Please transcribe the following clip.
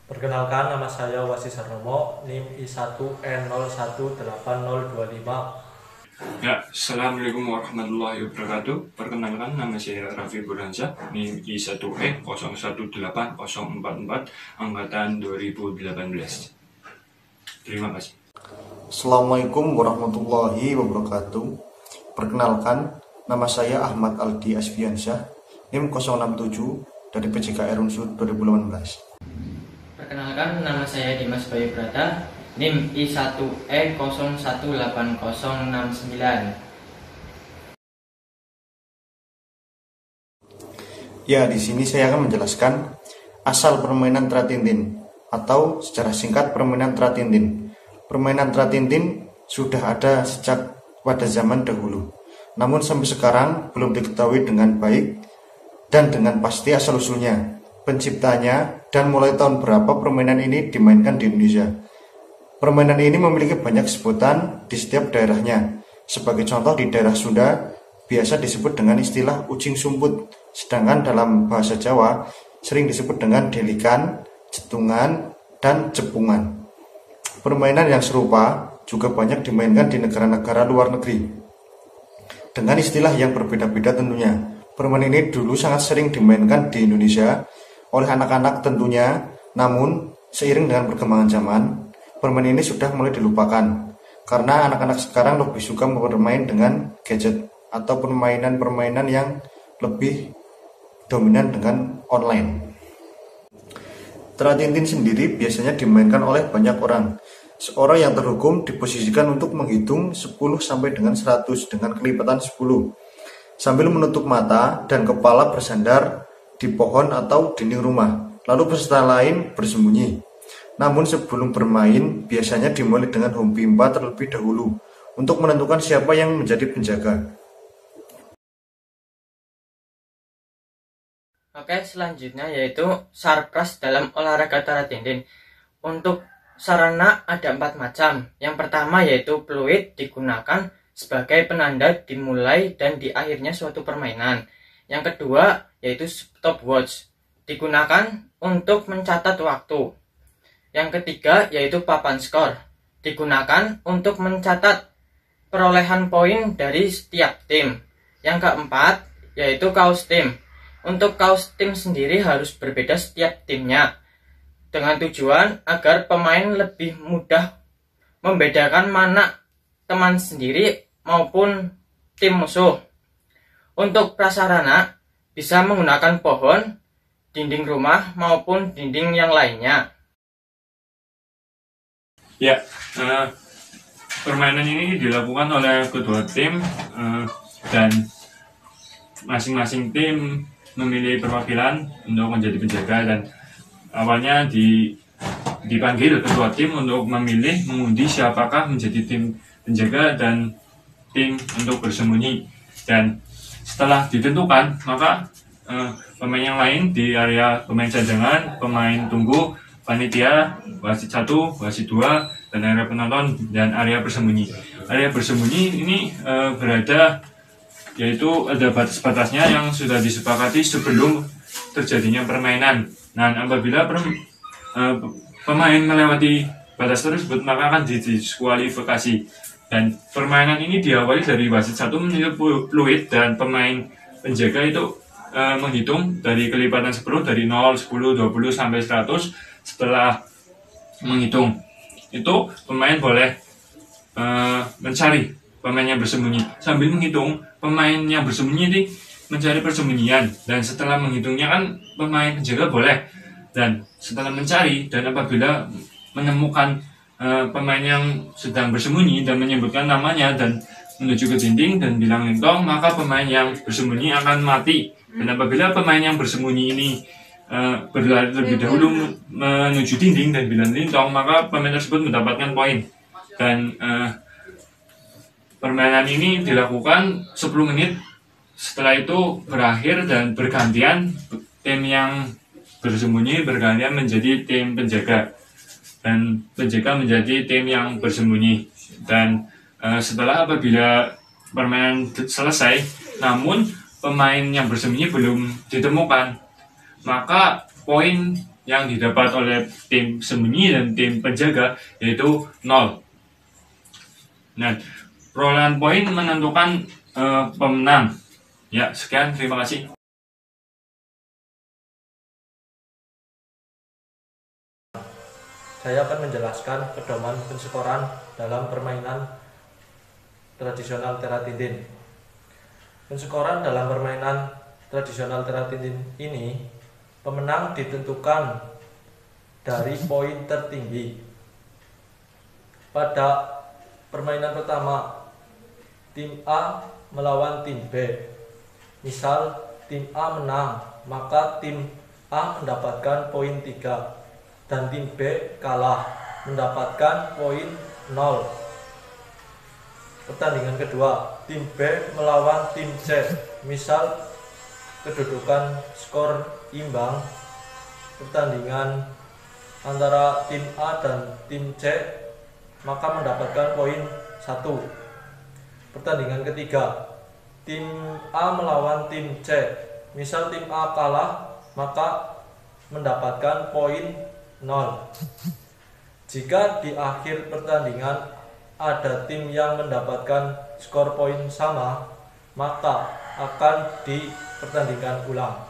Perkenalkan, nama saya Wasi Sarnomo, NIM I1N018025. Assalamualaikum warahmatullahi wabarakatuh. Perkenalkan, nama saya Raffi Burhansyah, NIM I1E018044, angkatan 2018. Terima kasih. Assalamualaikum warahmatullahi wabarakatuh. Perkenalkan, nama saya Ahmad Aldi Asfiansyah, NIM 067 dari PJKR Unsur 2018. Perkenalkan, nama saya Dimas Bayu Brata, NIM I1E018069. Ya, di sini saya akan menjelaskan asal permainan Tratintin atau secara singkat permainan Tratintin. Permainan Tratintin sudah ada sejak pada zaman dahulu. Namun sampai sekarang belum diketahui dengan baik dan dengan pasti asal-usulnya, penciptanya, dan mulai tahun berapa permainan ini dimainkan di Indonesia. Permainan ini memiliki banyak sebutan di setiap daerahnya. Sebagai contoh, di daerah Sunda biasa disebut dengan istilah ucing sumput, sedangkan dalam bahasa Jawa sering disebut dengan delikan, cetungan, dan cepungan. Permainan yang serupa juga banyak dimainkan di negara-negara luar negeri dengan istilah yang berbeda-beda tentunya. Permainan ini dulu sangat sering dimainkan di Indonesia oleh anak-anak tentunya, namun seiring dengan perkembangan zaman, permainan ini sudah mulai dilupakan karena anak-anak sekarang lebih suka bermain dengan gadget atau permainan-permainan yang lebih dominan dengan online. Tratintin sendiri biasanya dimainkan oleh banyak orang. Seorang yang terhukum diposisikan untuk menghitung 10 sampai dengan 100 dengan kelipatan 10 sambil menutup mata dan kepala bersandar di pohon atau dinding rumah. Lalu peserta lain bersembunyi. Namun sebelum bermain biasanya dimulai dengan home pimpa terlebih dahulu untuk menentukan siapa yang menjadi penjaga. Oke, selanjutnya yaitu sarpras dalam olahraga Tratintin. Untuk sarana ada 4 macam. Yang pertama yaitu peluit digunakan sebagai penanda dimulai dan di akhirnya suatu permainan. Yang kedua yaitu stopwatch, digunakan untuk mencatat waktu. Yang ketiga yaitu papan skor, digunakan untuk mencatat perolehan poin dari setiap tim. Yang keempat yaitu kaos tim. Untuk kaos tim sendiri harus berbeda setiap timnya, dengan tujuan agar pemain lebih mudah membedakan mana teman sendiri maupun tim musuh. Untuk prasarana bisa menggunakan pohon, dinding rumah maupun dinding yang lainnya. Ya, permainan ini dilakukan oleh kedua tim dan masing-masing tim memilih perwakilan untuk menjadi penjaga, dan awalnya dipanggil kedua tim untuk memilih mengundi siapakah menjadi tim penjaga dan tim untuk bersembunyi. Dan setelah ditentukan, maka pemain yang lain di area pemain cadangan, pemain tunggu, panitia, wasit 1, wasit 2, dan area penonton dan area bersembunyi. Area bersembunyi ini berada, yaitu ada batas-batasnya yang sudah disepakati sebelum terjadinya permainan. Nah, apabila pemain melewati batas tersebut, maka akan didiskualifikasi. Dan permainan ini diawali dari wasit 1 meniup peluit dan pemain penjaga itu menghitung dari kelipatan 10 dari 0, 10, 20 sampai 100. Setelah menghitung itu, pemain boleh mencari pemain yang bersembunyi sambil menghitung pemain yang bersembunyi ini mencari persembunyian. Dan setelah menghitungnya kan pemain penjaga boleh, dan setelah mencari dan apabila menemukan pemain yang sedang bersembunyi dan menyebutkan namanya dan menuju ke dinding dan bilang lintong, maka pemain yang bersembunyi akan mati. Dan apabila pemain yang bersembunyi ini berlari lebih dahulu menuju dinding dan bilang lintong, maka pemain tersebut mendapatkan poin. Dan permainan ini dilakukan 10 menit. Setelah itu berakhir dan bergantian tim yang bersembunyi bergantian menjadi tim penjaga, dan penjaga menjadi tim yang bersembunyi. Dan setelah apabila permainan selesai namun pemain yang bersembunyi belum ditemukan, maka poin yang didapat oleh tim sembunyi dan tim penjaga yaitu 0. Nah, perolehan poin menentukan pemenang. Ya, sekian, terima kasih. Saya akan menjelaskan pedoman penskoran dalam permainan tradisional teratintin. Penskoran dalam permainan tradisional teratintin ini, pemenang ditentukan dari poin tertinggi. Pada permainan pertama, tim A melawan tim B. Misal tim A menang, maka tim A mendapatkan poin 3 dan tim B kalah, mendapatkan poin 0. Pertandingan kedua, tim B melawan tim C. Misal kedudukan skor imbang, pertandingan antara tim A dan tim C, maka mendapatkan poin 1. Pertandingan ketiga, tim A melawan tim C. Misal tim A kalah, maka mendapatkan poin 0. Jika di akhir pertandingan ada tim yang mendapatkan skor poin sama, maka akan dipertandingkan ulang.